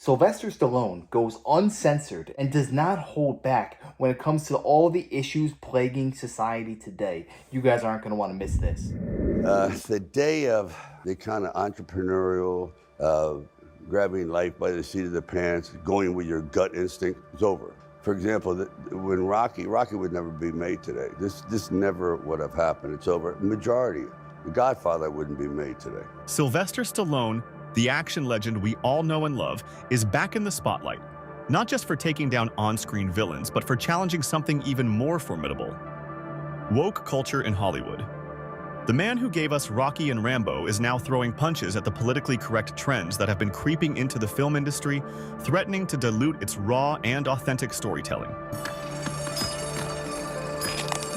Sylvester Stallone goes uncensored and does not hold back when it comes to all the issues plaguing society today. You guys aren't going to want to miss this. The day of the kind of entrepreneurial, grabbing life by the seat of the pants, going with your gut instinct is over. For example, when Rocky would never be made today. This never would have happened. It's over. Majority, The Godfather wouldn't be made today. Sylvester Stallone, the action legend we all know and love, is back in the spotlight, not just for taking down on-screen villains, but for challenging something even more formidable: woke culture in Hollywood. The man who gave us Rocky and Rambo is now throwing punches at the politically correct trends that have been creeping into the film industry, threatening to dilute its raw and authentic storytelling.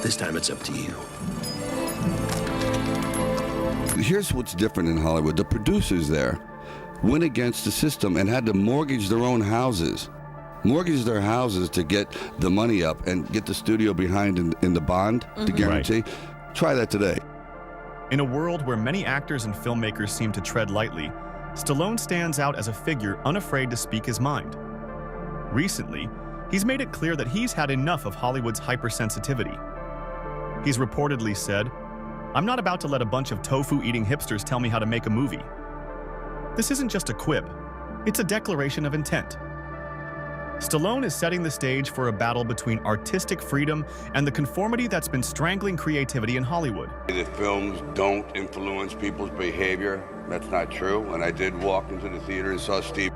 This time it's up to you. Here's what's different in Hollywood. The producers there went against the system and had to mortgage their own houses. Mortgage their houses to get the money up and get the studio behind in the bond to guarantee. Right. Try that today. In a world where many actors and filmmakers seem to tread lightly, Stallone stands out as a figure unafraid to speak his mind. Recently, he's made it clear that he's had enough of Hollywood's hypersensitivity. He's reportedly said, "I'm not about to let a bunch of tofu-eating hipsters tell me how to make a movie." This isn't just a quip, it's a declaration of intent. Stallone is setting the stage for a battle between artistic freedom and the conformity that's been strangling creativity in Hollywood. The films don't influence people's behavior. That's not true. When I did walk into the theater and saw Steve.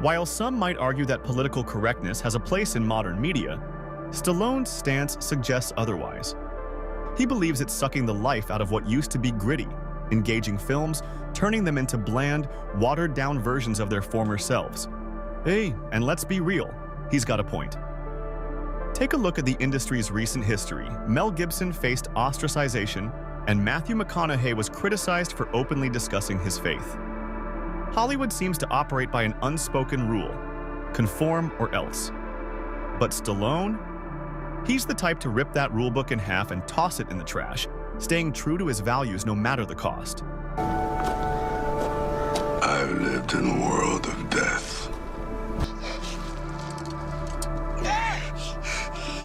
While some might argue that political correctness has a place in modern media, Stallone's stance suggests otherwise. He believes it's sucking the life out of what used to be gritty, engaging films, turning them into bland, watered-down versions of their former selves. Hey, and let's be real, he's got a point. Take a look at the industry's recent history. Mel Gibson faced ostracization, and Matthew McConaughey was criticized for openly discussing his faith. Hollywood seems to operate by an unspoken rule: conform or else. But Stallone? He's the type to rip that rulebook in half and toss it in the trash, staying true to his values no matter the cost. I've lived in a world of death.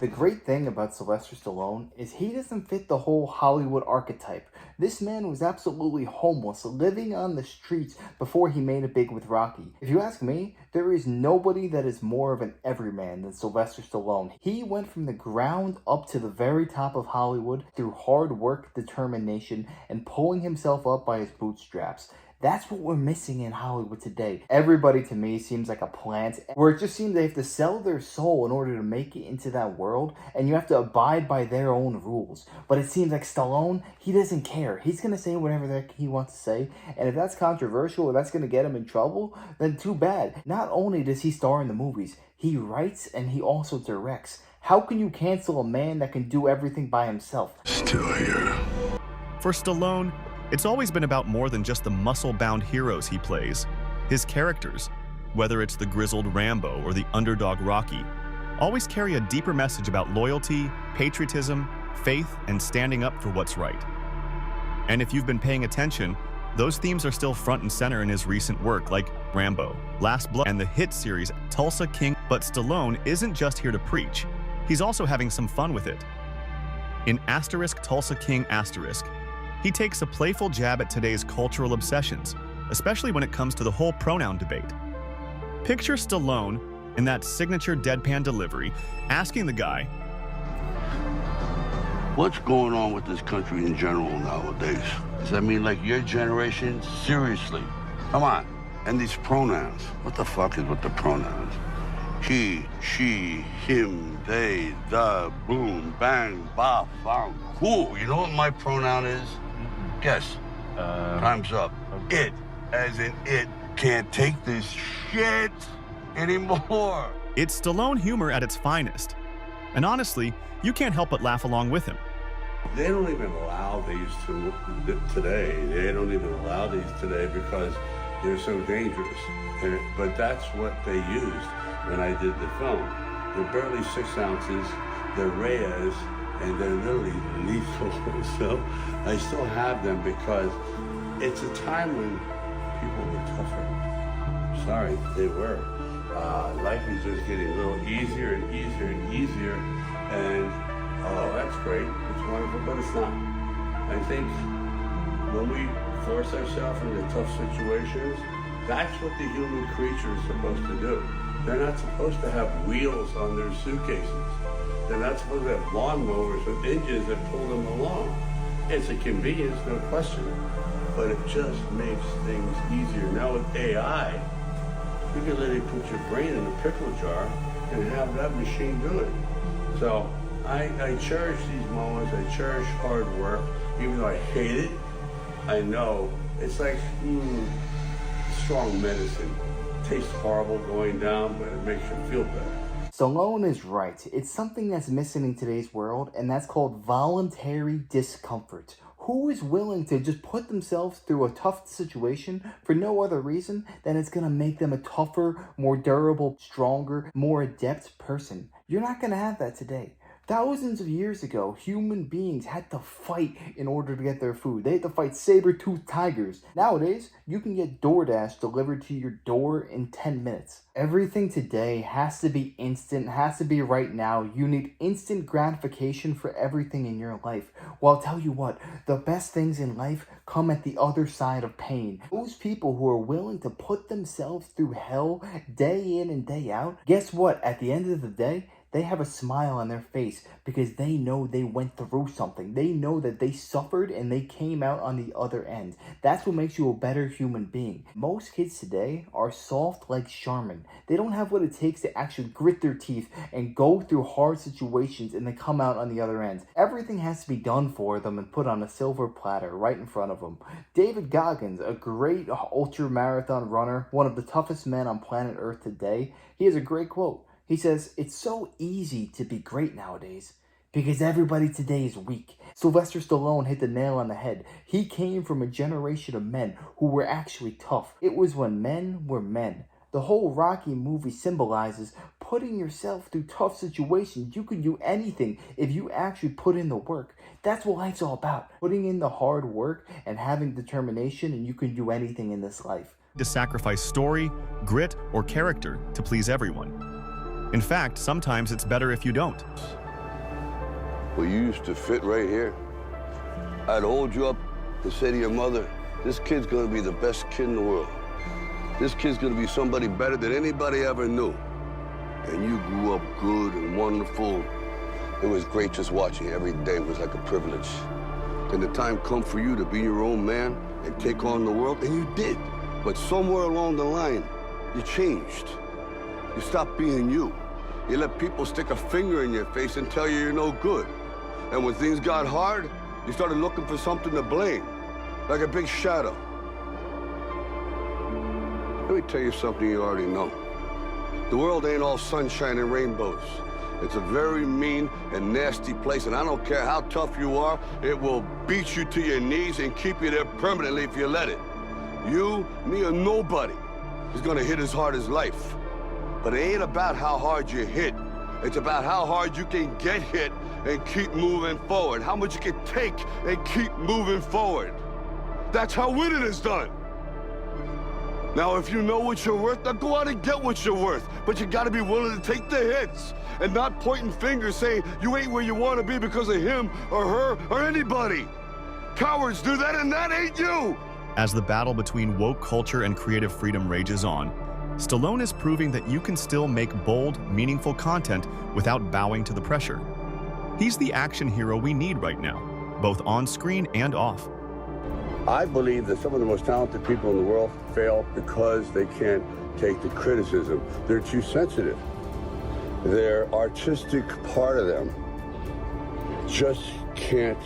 The great thing about Sylvester Stallone is he doesn't fit the whole Hollywood archetype. This man was absolutely homeless, living on the streets before he made it big with Rocky. If you ask me, there is nobody that is more of an everyman than Sylvester Stallone. He went from the ground up to the very top of Hollywood through hard work, determination, and pulling himself up by his bootstraps. That's what we're missing in Hollywood today. Everybody to me seems like a plant, where it just seems they have to sell their soul in order to make it into that world, and you have to abide by their own rules. But it seems like Stallone, he doesn't care. He's going to say whatever the heck he wants to say, and if that's controversial or that's going to get him in trouble, then too bad. Not only does he star in the movies, he writes and he also directs. How can you cancel a man that can do everything by himself? Still here. For Stallone, it's always been about more than just the muscle-bound heroes he plays. His characters, whether it's the grizzled Rambo or the underdog Rocky, always carry a deeper message about loyalty, patriotism, faith, and standing up for what's right. And if you've been paying attention, those themes are still front and center in his recent work, like Rambo, Last Blood, and the hit series Tulsa King. But Stallone isn't just here to preach, he's also having some fun with it. In Tulsa King *, he takes a playful jab at today's cultural obsessions, especially when it comes to the whole pronoun debate. Picture Stallone, in that signature deadpan delivery, asking the guy, What's going on with this country in general nowadays? Does that mean like your generation? Seriously, come on. And these pronouns, what the fuck is with the pronouns? He, she, him, they, the, boom, bang, bop, bang, cool. You know what my pronoun is? Guess. Time's up. It, as in it, can't take this shit anymore. It's Stallone humor at its finest. And honestly, you can't help but laugh along with him. They don't even allow these today. They don't even allow these today because they're so dangerous. But that's what they used when I did the film. They're barely 6 ounces, they're rares, and they're literally lethal. So I still have them because it's a time when people were tougher. sorry, they were. Life is just getting a little easier and easier and easier, and oh, that's great, it's wonderful, but it's not. I think when we force ourselves into tough situations, that's what the human creature is supposed to do. They're not supposed to have wheels on their suitcases. They're not supposed to have lawnmowers with engines that pull them along. It's a convenience, no question, but it just makes things easier. Now with AI, you can literally put your brain in a pickle jar and have that machine do it. So I cherish these moments, I cherish hard work, even though I hate it. I know it's like strong medicine. It tastes horrible going down, but it makes you feel better. Stallone is right. It's something that's missing in today's world, and that's called voluntary discomfort. Who is willing to just put themselves through a tough situation for no other reason than it's going to make them a tougher, more durable, stronger, more adept person? You're not going to have that today. Thousands of years ago, human beings had to fight in order to get their food. They had to fight saber-toothed tigers. Nowadays, you can get DoorDash delivered to your door in 10 minutes. Everything today has to be instant, has to be right now. You need instant gratification for everything in your life. Well, I'll tell you what, the best things in life come at the other side of pain. Those people who are willing to put themselves through hell day in and day out, guess what? At the end of the day, they have a smile on their face because they know they went through something. They know that they suffered and they came out on the other end. That's what makes you a better human being. Most kids today are soft like Charmin. They don't have what it takes to actually grit their teeth and go through hard situations and then come out on the other end. Everything has to be done for them and put on a silver platter right in front of them. David Goggins, a great ultra marathon runner, one of the toughest men on planet Earth today, he has a great quote. He says, "It's so easy to be great nowadays because everybody today is weak." Sylvester Stallone hit the nail on the head. He came from a generation of men who were actually tough. It was when men were men. The whole Rocky movie symbolizes putting yourself through tough situations. You can do anything if you actually put in the work. That's what life's all about. Putting in the hard work and having determination, and you can do anything in this life. To sacrifice story, grit, or character to please everyone. In fact, sometimes it's better if you don't. Well, you used to fit right here. I'd hold you up and say to your mother, this kid's gonna be the best kid in the world. This kid's gonna be somebody better than anybody ever knew. And you grew up good and wonderful. It was great just watching you. Every day was like a privilege. And the time come for you to be your own man and take on the world, and you did. But somewhere along the line, you changed. You stopped being you. You let people stick a finger in your face and tell you you're no good. And when things got hard, you started looking for something to blame, like a big shadow. Let me tell you something you already know. The world ain't all sunshine and rainbows. It's a very mean and nasty place, and I don't care how tough you are, it will beat you to your knees and keep you there permanently if you let it. You, me, or nobody is gonna hit as hard as life. But it ain't about how hard you hit. It's about how hard you can get hit and keep moving forward. How much you can take and keep moving forward. That's how winning is done. Now, if you know what you're worth, now go out and get what you're worth. But you gotta be willing to take the hits and not pointing fingers saying you ain't where you wanna be because of him or her or anybody. Cowards do that, and that ain't you. As the battle between woke culture and creative freedom rages on, Stallone is proving that you can still make bold, meaningful content without bowing to the pressure. He's the action hero we need right now, both on screen and off. I believe that some of the most talented people in the world fail because they can't take the criticism. They're too sensitive. Their artistic part of them just can't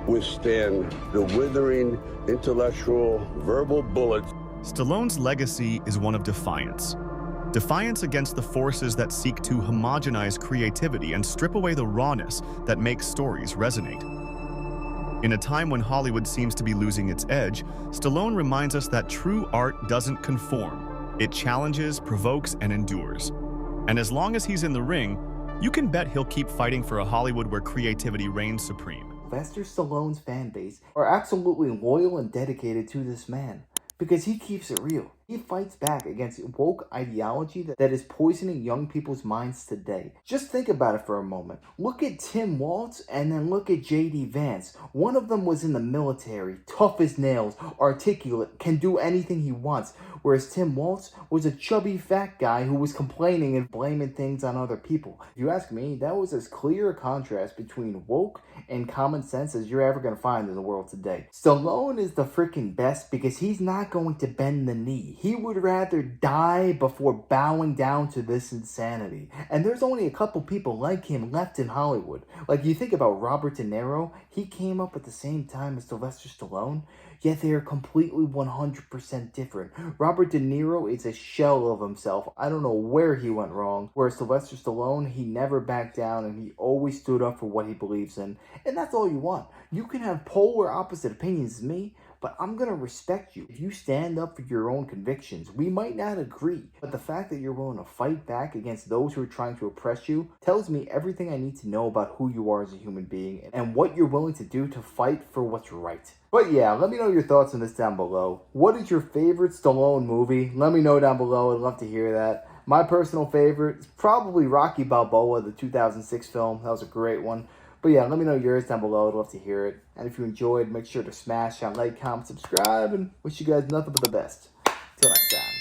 withstand the withering intellectual, verbal bullets. Stallone's legacy is one of defiance. Defiance against the forces that seek to homogenize creativity and strip away the rawness that makes stories resonate. In a time when Hollywood seems to be losing its edge, Stallone reminds us that true art doesn't conform. It challenges, provokes, and endures. And as long as he's in the ring, you can bet he'll keep fighting for a Hollywood where creativity reigns supreme. Sylvester Stallone's fan base are absolutely loyal and dedicated to this man because he keeps it real. He fights back against woke ideology that is poisoning young people's minds today. Just think about it for a moment. Look at Tim Waltz and then look at J.D. Vance. One of them was in the military, tough as nails, articulate, can do anything he wants. Whereas Tim Waltz was a chubby fat guy who was complaining and blaming things on other people. If you ask me, that was as clear a contrast between woke and common sense as you're ever going to find in the world today. Stallone is the freaking best because he's not going to bend the knee. He would rather die before bowing down to this insanity. And there's only a couple people like him left in Hollywood. Like, you think about Robert De Niro, he came up at the same time as Sylvester Stallone, yet they are completely 100% different. Robert De Niro is a shell of himself. I don't know where he went wrong. Whereas Sylvester Stallone, he never backed down and he always stood up for what he believes in. And that's all you want. You can have polar opposite opinions as me, but I'm going to respect you. If you stand up for your own convictions, we might not agree, but the fact that you're willing to fight back against those who are trying to oppress you tells me everything I need to know about who you are as a human being and what you're willing to do to fight for what's right. But yeah, let me know your thoughts on this down below. What is your favorite Stallone movie? Let me know down below. I'd love to hear that. My personal favorite is probably Rocky Balboa, the 2006 film. That was a great one. But yeah, let me know yours down below. I'd love to hear it. And if you enjoyed, make sure to smash that like, comment, subscribe, and wish you guys nothing but the best. Till next time.